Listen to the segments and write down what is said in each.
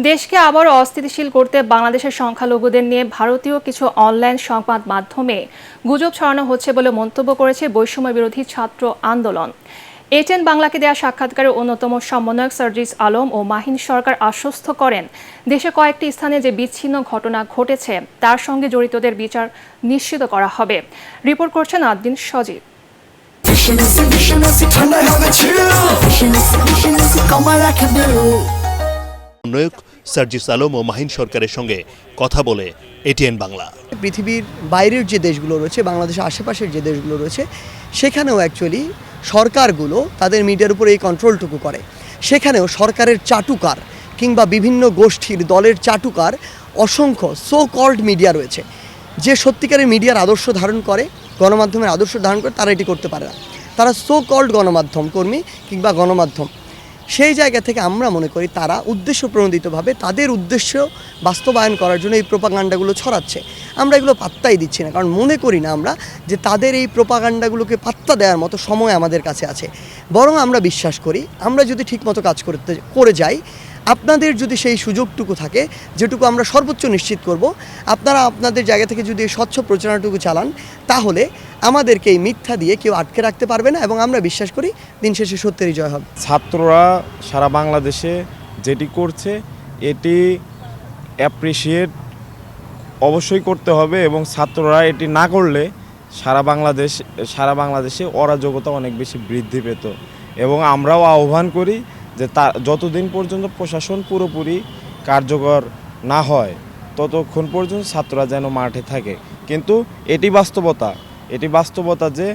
দেশকে আবারও অস্থিতিশীল করতে বাংলাদেশের সংখ্যালঘুদের নিয়ে ভারতীয় কিছু অনলাইন সংবাদ মাধ্যমে গুজব ছড়ানো হচ্ছে বলে মন্তব্য করেছে বৈষম্য বিরোধী ছাত্র আন্দোলন। এটিএন বাংলাকে দেওয়া সাক্ষাৎকারে অন্যতম সমন্বয়ক সার্জিস আলম ও মাহিন সরকার আশ্বস্ত করেন, দেশে কয়েকটি স্থানে যে বিচ্ছিন্ন ঘটনা ঘটেছে তার সঙ্গে জড়িতদের বিচার নিশ্চিত করা হবে। রিপোর্ট করছেন আদ্দিন সজীব। সমন্বয়ক সার্জিস আলম ও মাহিন সরকারের সঙ্গে কথা বলে এটিএন বাংলা। পৃথিবীর বাইরের যে দেশগুলো রয়েছে, বাংলাদেশের আশেপাশের যে দেশগুলো রয়েছে, সেখানেও অ্যাকচুয়ালি সরকারগুলো তাদের মিডিয়ার উপর এই কন্ট্রোলটুকু করে। সেখানেও সরকারের চাটুকার কিংবা বিভিন্ন গোষ্ঠীর দলের চাটুকার অসংখ্য সো কল্ড মিডিয়া রয়েছে, যে সত্যিকারের মিডিয়ার আদর্শ ধারণ করে, গণমাধ্যমের আদর্শ ধারণ করে, তারা এটি করতে পারে না। তারা সো কল্ড গণমাধ্যম কর্মী কিংবা গণমাধ্যম। সেই জায়গা থেকে আমরা মনে করি তারা উদ্দেশ্য প্রণোদিতভাবে তাদের উদ্দেশ্য বাস্তবায়ন করার জন্য এই প্রোপাগান্ডাগুলো ছড়াচ্ছে। আমরা এগুলো পাত্তাই দিচ্ছি না, কারণ মনে করি না আমরা যে তাদের এই প্রোপাগান্ডাগুলোকে পাত্তা দেওয়ার মতো সময় আমাদের কাছে আছে। বরং আমরা বিশ্বাস করি, আমরা যদি ঠিকমতো কাজ করে যাই, আপনাদের যদি সেই সুযোগটুকু থাকে, যেটুকু আমরা সর্বোচ্চ নিশ্চিত করব, আপনারা আপনাদের জায়গা থেকে যদি স্বচ্ছ প্রচারণাটুকু চালান, তাহলে আমাদেরকে এই মিথ্যা দিয়ে কেউ আটকে রাখতে পারবে না, এবং আমরা বিশ্বাস করি দিন শেষে সত্যেরই জয় হবে। ছাত্ররা সারা বাংলাদেশে যেটি করছে এটি অ্যাপ্রিসিয়েট অবশ্যই করতে হবে, এবং ছাত্ররা এটি না করলে সারা বাংলাদেশে অরাজকতা অনেক বেশি বৃদ্ধি পেত। এবং আমরাও আহ্বান করি যে যতদিন পর্যন্ত প্রশাসন পুরোপুরি কার্যকর না হয় ততক্ষণ পর্যন্ত ছাত্ররা যেন মাঠে থাকে। কিন্তু এটি বাস্তবতা যে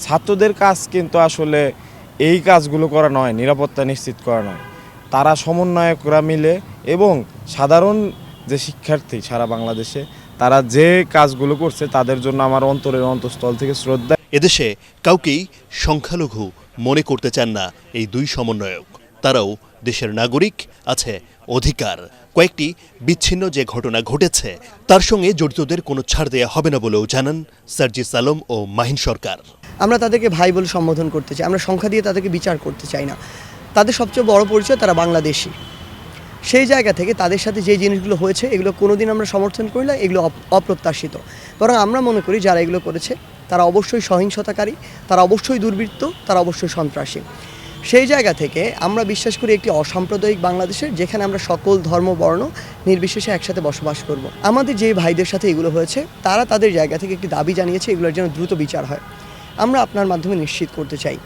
ছাত্রদের কাজ কিন্তু আসলে এই কাজগুলো করা নয়, নিরাপত্তা নিশ্চিত করা নয়। তারা সমন্বয়করা মিলে এবং সাধারণ যে শিক্ষার্থী সারা বাংলাদেশে তারা যে কাজগুলো করছে তাদের জন্য আমার অন্তরের অন্তঃস্থল থেকে শ্রদ্ধা। এদেশে কাউকেই সংখ্যালঘু মনে করতে চান না এই দুই সমন্বয়ক। তারাও দেশের নাগরিক, আছে অধিকার। কয়েকটি বিচ্ছিন্ন যে ঘটনা ঘটেছে তার সঙ্গে জড়িতদের কোনো ছাড় দেয়া হবে না বলেও জানান সার্জিস আলম ও মাহিন সরকার। আমরা তাদেরকে ভাই বলে সম্বোধন করতে চাই, আমরা সংখ্যা দিয়ে তাদেরকে বিচার করতে চাই না। তাদের সবচেয়ে বড় পরিচয় তারা বাংলাদেশি। সেই জায়গা থেকে তাদের সাথে যে জিনিসগুলো হয়েছে এগুলো কোনোদিন আমরা সমর্থন করি না, এগুলো অপ্রত্যাশিত। বরং আমরা মনে করি যারা এগুলো করেছে তারা অবশ্যই সহিংসতাকারী, তারা অবশ্যই দুর্বৃত্ত, তারা অবশ্যই সন্ত্রাসী। সেই জায়গা থেকে আমরা বিশ্বাস করি একটি অসাম্প্রদায়িক বাংলাদেশের, যেখানে আমরা সকল ধর্ম বর্ণ নির্বিশেষে একসাথে বসবাস করব। আমাদের যে ভাইদের সাথে এগুলো হয়েছে তারা তাদের জায়গা থেকে একটি দাবি জানিয়েছে এগুলোর যেন দ্রুত বিচার হয়। আমরা আপনার মাধ্যমে নিশ্চিত করতে চাই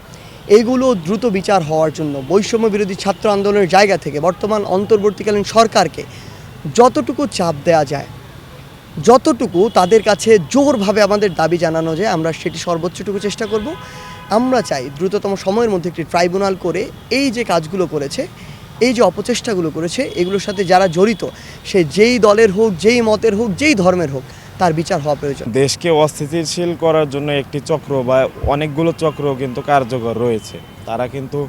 এগুলো দ্রুত বিচার হওয়ার জন্য বৈষম্য বিরোধী ছাত্র আন্দোলনের জায়গা থেকে বর্তমান অন্তর্বর্তীকালীন সরকারকে যতটুকু চাপ দেওয়া যায়, যতটুকু তাদের কাছে জোরভাবে আমাদের দাবি জানানো যায়, আমরা সেটি সর্বোচ্চটুকু চেষ্টা করব। আমরা চাই দ্রুততম সময়ের মধ্যে একটি ট্রাইব্যুনাল করে এই যে কাজগুলো করেছে, এই যে অপচেষ্টাগুলো করেছে, এগুলোর সাথে যারা জড়িত, সে যেই দলের হোক, যেই মতের হোক, যেই ধর্মের হোক, তার বিচার হওয়া প্রয়োজন। দেশকে অস্থিতিশীল করার জন্য একটি চক্র বা অনেকগুলো চক্র কিন্তু কার্যকর রয়েছে। তারা কিন্তু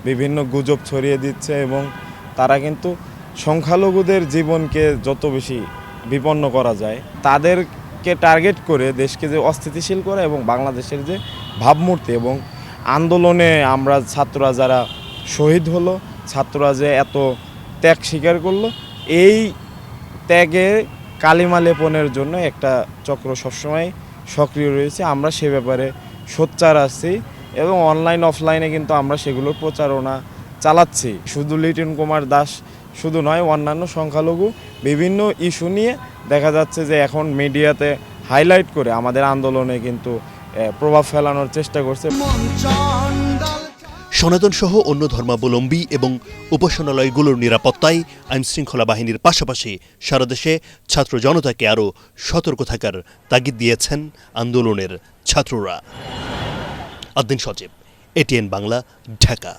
বিভিন্ন গুজব ছড়িয়ে দিচ্ছে এবং তারা কিন্তু সংখ্যালঘুদের জীবনকে যত বেশি বিপন্ন করা যায় তাদেরকে টার্গেট করে দেশকে যে অস্থিতিশীল করা এবং বাংলাদেশের যে ভাবমূর্তি এবং আন্দোলনে আমরা ছাত্ররা যারা শহীদ হলো, ছাত্ররা যে এত ত্যাগ স্বীকার করলো, এই ত্যাগে কালিমা লেপনের জন্য একটা চক্র সবসময় সক্রিয় রয়েছে। আমরা সে ব্যাপারে সোচ্চার আছি এবং অনলাইন অফলাইনে কিন্তু আমরা সেগুলোর প্রচারণা চালাচ্ছি। শুধু লিটন কুমার দাস শুধু নয়, অন্যান্য সংখ্যালঘু বিভিন্ন ইস্যু নিয়ে দেখা যাচ্ছে যে এখন মিডিয়াতে হাইলাইট করে আমাদের আন্দোলনে কিন্তু প্রভাব ফেলানোর চেষ্টা করছে। সনাতন সহ অন্য ধর্মাবলম্বী এবং উপাসনালয়গুলোর নিরাপত্তায় আইনশৃঙ্খলা বাহিনীর পাশাপাশি সারা দেশে ছাত্র জনতাকে আরও সতর্ক থাকার তাগিদ দিয়েছেন আন্দোলনের ছাত্ররা। আদ্দিন সজীব, এটিএন বাংলা, ঢাকা।